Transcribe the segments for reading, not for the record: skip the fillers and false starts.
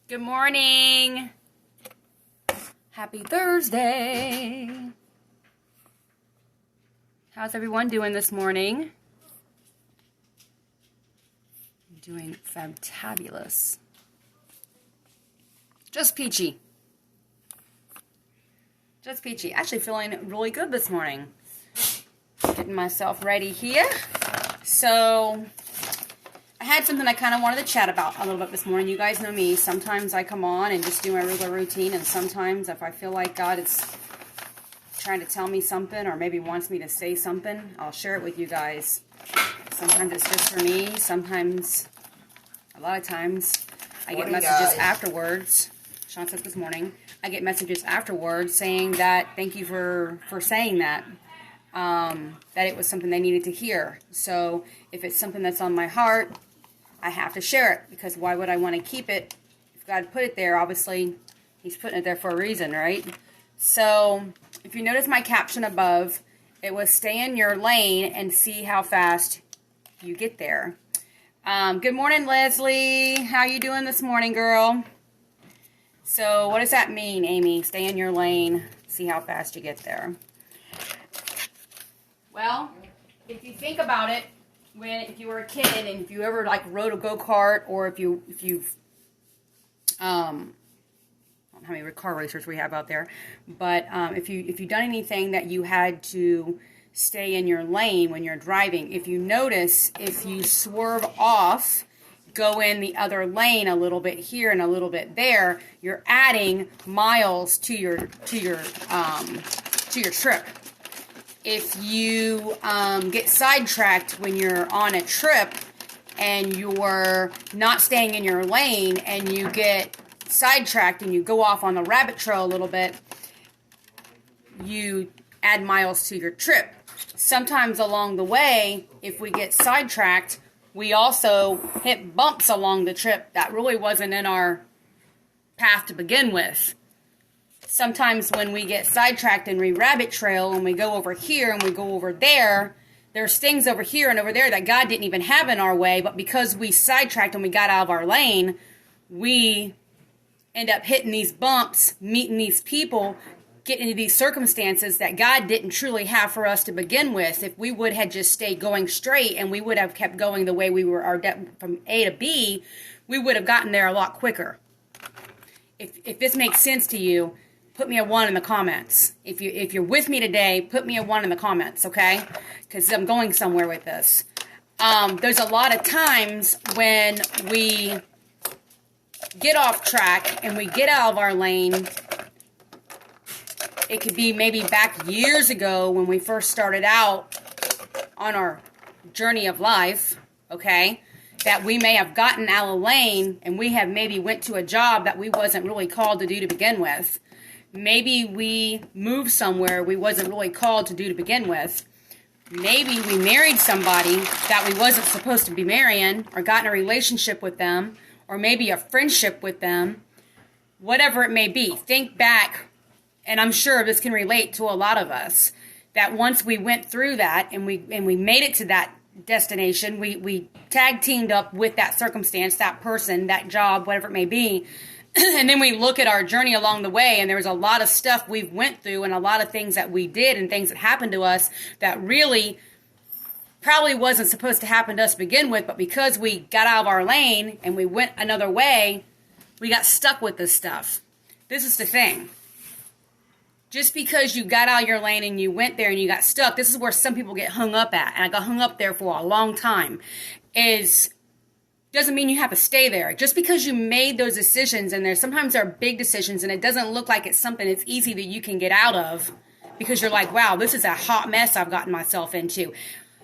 Good morning. Happy Thursday. How's everyone doing this morning? I'm doing fantabulous. Just peachy. Just peachy. Actually feeling really good this morning. Getting myself ready here. So I had something I kind of wanted to chat about a little bit this morning. You guys know me. Sometimes I come on and just do my regular routine, and sometimes if I feel like God is trying to tell me something or maybe wants me to say something, I'll share it with you guys. Sometimes it's just for me. Sometimes, a lot of times, I get messages afterwards. Sean said this morning, I get messages afterwards saying that thank you for saying that. That it was something they needed to hear. So if it's something that's on my heart, I have to share it, because why would I want to keep it? If God put it there, obviously He's putting it there for a reason, right? So if you notice my caption above, it was stay in your lane and see how fast you get there. Good morning, Leslie. How you doing this morning, girl? So what does that mean, Amy? Stay in your lane, see how fast you get there. Well, if you think about it, if you were a kid and if you ever rode a go-kart, or if you've I don't know how many car racers we have out there, but if you've done anything that you had to stay in your lane when you're driving, if you notice, if you swerve off, go in the other lane a little bit here and a little bit there, you're adding miles to your trip. If you get sidetracked when you're on a trip and you're not staying in your lane and you get sidetracked and you go off on the rabbit trail a little bit, you add miles to your trip. Sometimes along the way, if we get sidetracked, we also hit bumps along the trip that really wasn't in our path to begin with. Sometimes when we get sidetracked and we rabbit trail and we go over here and we go over there, there's things over here and over there that God didn't even have in our way, but because we sidetracked and we got out of our lane, we end up hitting these bumps, meeting these people, getting into these circumstances that God didn't truly have for us to begin with. If we would have just stayed going straight and we would have kept going the way we were from A to B, we would have gotten there a lot quicker. If this makes sense to you, put me a 1 in the comments. If you're with me today, put me a 1 in the comments, okay? Because I'm going somewhere with this. There's a lot of times when we get off track and we get out of our lane. It could be maybe back years ago when we first started out on our journey of life, okay? That we may have gotten out of lane and we have maybe went to a job that we wasn't really called to do to begin with. Maybe we moved somewhere we wasn't really called to do to begin with. Maybe we married somebody that we wasn't supposed to be marrying, or got in a relationship with them, or maybe a friendship with them. Whatever it may be, think back, and I'm sure this can relate to a lot of us, that once we went through that and we made it to that destination, we tag teamed up with that circumstance, that person, that job, whatever it may be. And then we look at our journey along the way, and there's a lot of stuff we've went through and a lot of things that we did and things that happened to us that really probably wasn't supposed to happen to us to begin with, but because we got out of our lane and we went another way, we got stuck with this stuff. This is the thing. Just because you got out of your lane and you went there and you got stuck, this is where some people get hung up at, and I got hung up there for a long time, doesn't mean you have to stay there. Just because you made those decisions, and sometimes they're big decisions, and it doesn't look like it's something that's easy that you can get out of, because you're like, wow, this is a hot mess I've gotten myself into.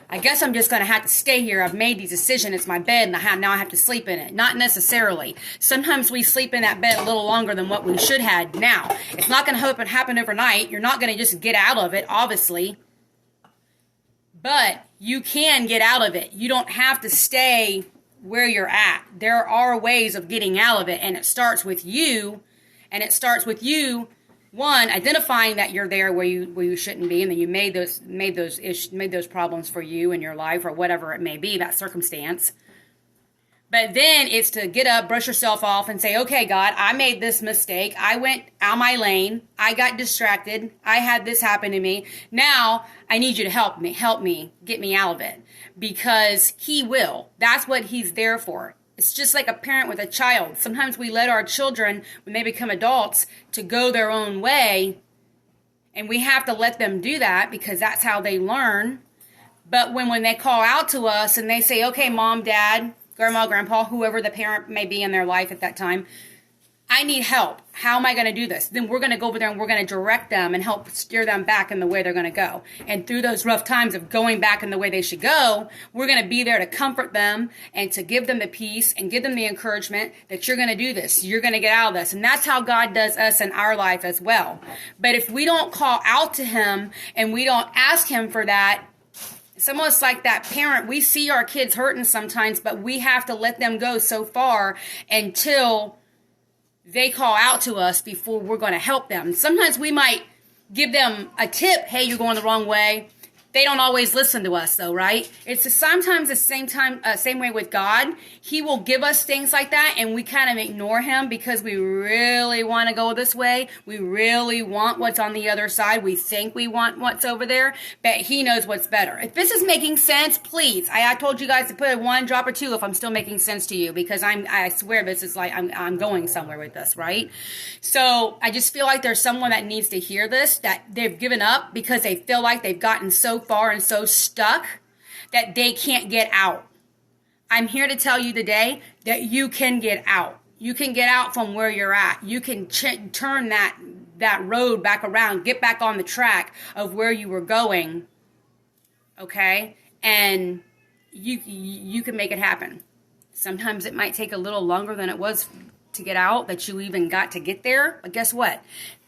I guess I'm just going to have to stay here. I've made these decisions. It's my bed, and now I have to sleep in it. Not necessarily. Sometimes we sleep in that bed a little longer than what we should have. Now, it's not going to happen overnight. You're not going to just get out of it, obviously. But you can get out of it. You don't have to stay where you're at. There are ways of getting out of it, and it starts with you, one, identifying that you're there where you shouldn't be, and that you made those problems for you in your life, or whatever it may be, that circumstance. But then it's to get up, brush yourself off, and say, okay, God, I made this mistake. I went out my lane. I got distracted. I had this happen to me. Now I need you to help me, get me out of it, because he will. That's what he's there for. It's just like a parent with a child. Sometimes we let our children, when they become adults, to go their own way, and we have to let them do that because that's how they learn. But when they call out to us and they say, okay, mom, dad, grandma, grandpa, whoever the parent may be in their life at that time, I need help. How am I going to do this? Then we're going to go over there and we're going to direct them and help steer them back in the way they're going to go. And through those rough times of going back in the way they should go, we're going to be there to comfort them and to give them the peace and give them the encouragement that you're going to do this. You're going to get out of this. And that's how God does us in our life as well. But if we don't call out to him and we don't ask him for that, it's almost like that parent. We see our kids hurting sometimes, but we have to let them go so far until they call out to us before we're going to help them. Sometimes we might give them a tip. Hey, you're going the wrong way. They don't always listen to us, though, right? It's sometimes the same way with God. He will give us things like that, and we kind of ignore him because we really want to go this way. We really want what's on the other side. We think we want what's over there, but he knows what's better. If this is making sense, please. I told you guys to put a 1, drop a 2 if I'm still making sense to you, because I swear this is like I'm going somewhere with this, right? So I just feel like there's someone that needs to hear this, that they've given up because they feel like they've gotten so far and so stuck that they can't get out. I'm here to tell you today that you can get out. You can get out from where you're at. You can turn that road back around, get back on the track of where you were going, okay? And you can make it happen. Sometimes it might take a little longer than it was to get out, that you even got to get there. But guess what?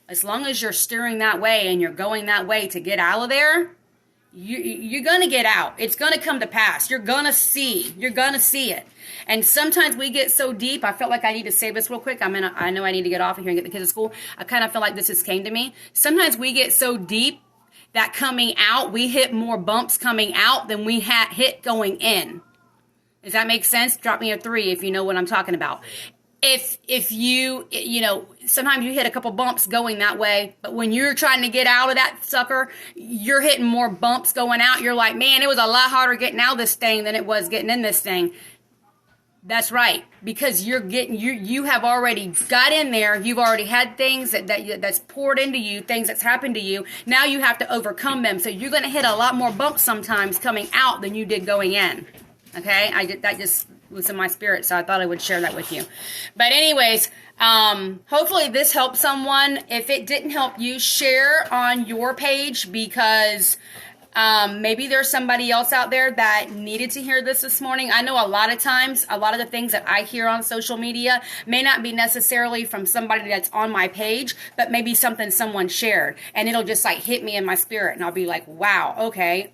As long as you're steering that way and you're going that way to get out of there, you're going to get out. It's going to come to pass. You're going to see. You're going to see it. And sometimes we get so deep. I felt like I need to say this real quick. I know I need to get off of here and get the kids to school. I kind of feel like this just came to me. Sometimes we get so deep that coming out, we hit more bumps coming out than we hit going in. Does that make sense? Drop me a 3 if you know what I'm talking about. If you sometimes you hit a couple bumps going that way, but when you're trying to get out of that sucker, you're hitting more bumps going out. You're like, man, it was a lot harder getting out of this thing than it was getting in this thing. That's right, because you have already got in there. You've already had things that's poured into you, things that's happened to you. Now you have to overcome them. So you're going to hit a lot more bumps sometimes coming out than you did going in. Okay, that just was in my spirit, so I thought I would share that with you. But anyways, hopefully this helped someone. If it didn't help you, share on your page, because maybe there's somebody else out there that needed to hear this morning. I know a lot of times, a lot of the things that I hear on social media may not be necessarily from somebody that's on my page, but maybe something someone shared, and it'll just like hit me in my spirit, and I'll be like, wow, okay.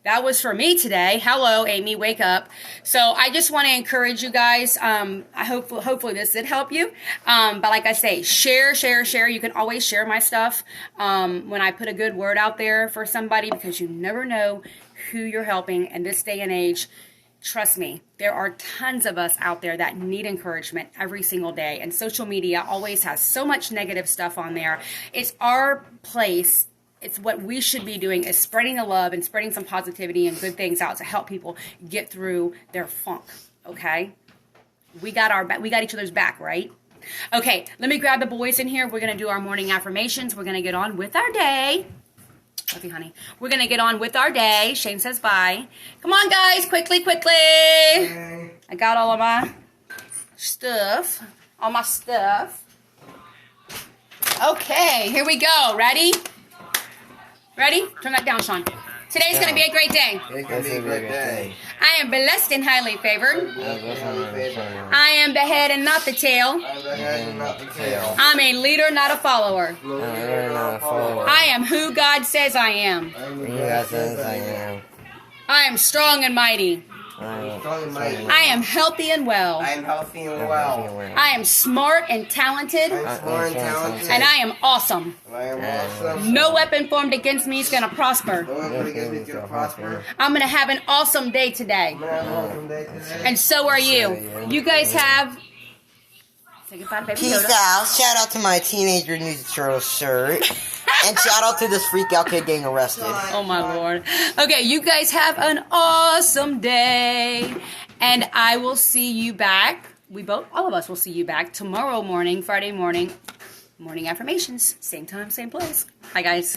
That was for me today. Hello, Amy, wake up. So I just want to encourage you guys. Hopefully this did help you. But like I say, share. You can always share my stuff when I put a good word out there for somebody, because you never know who you're helping in this day and age. Trust me, there are tons of us out there that need encouragement every single day. And social media always has so much negative stuff on there. It's our place. It's what we should be doing, is spreading the love and spreading some positivity and good things out to help people get through their funk, okay? We got each other's back, right? Okay, let me grab the boys in here. We're going to do our morning affirmations. We're going to get on with our day. Love you, honey. We're going to get on with our day. Shane says bye. Come on, guys, quickly. I got all of my stuff. Okay, here we go. Ready? Turn that down, Sean. Today's going to be a great day. It's going to be a great day. I am blessed and highly favored. I am the head and not the tail. I'm a leader, not a follower. I am who God says I am. I am strong and mighty. I am healthy and well. I am healthy and well. I am smart and talented. I'm smart and talented. And I am awesome. I am awesome. No weapon formed against me is going to prosper. No weapon against me is going to prosper. I'm going to have an awesome day today. I'm going to have an awesome day today. And so are you. You guys have... Say goodbye to Baby Peace Yoda. out. Shout out to my Teenager Ninja Turtle shirt. And shout out to this freak out kid getting arrested. Oh my Lord. Okay, you guys have an awesome day. And I will see you back. All of us will see you back tomorrow morning, Friday morning. Morning affirmations. Same time, same place. Bye, guys.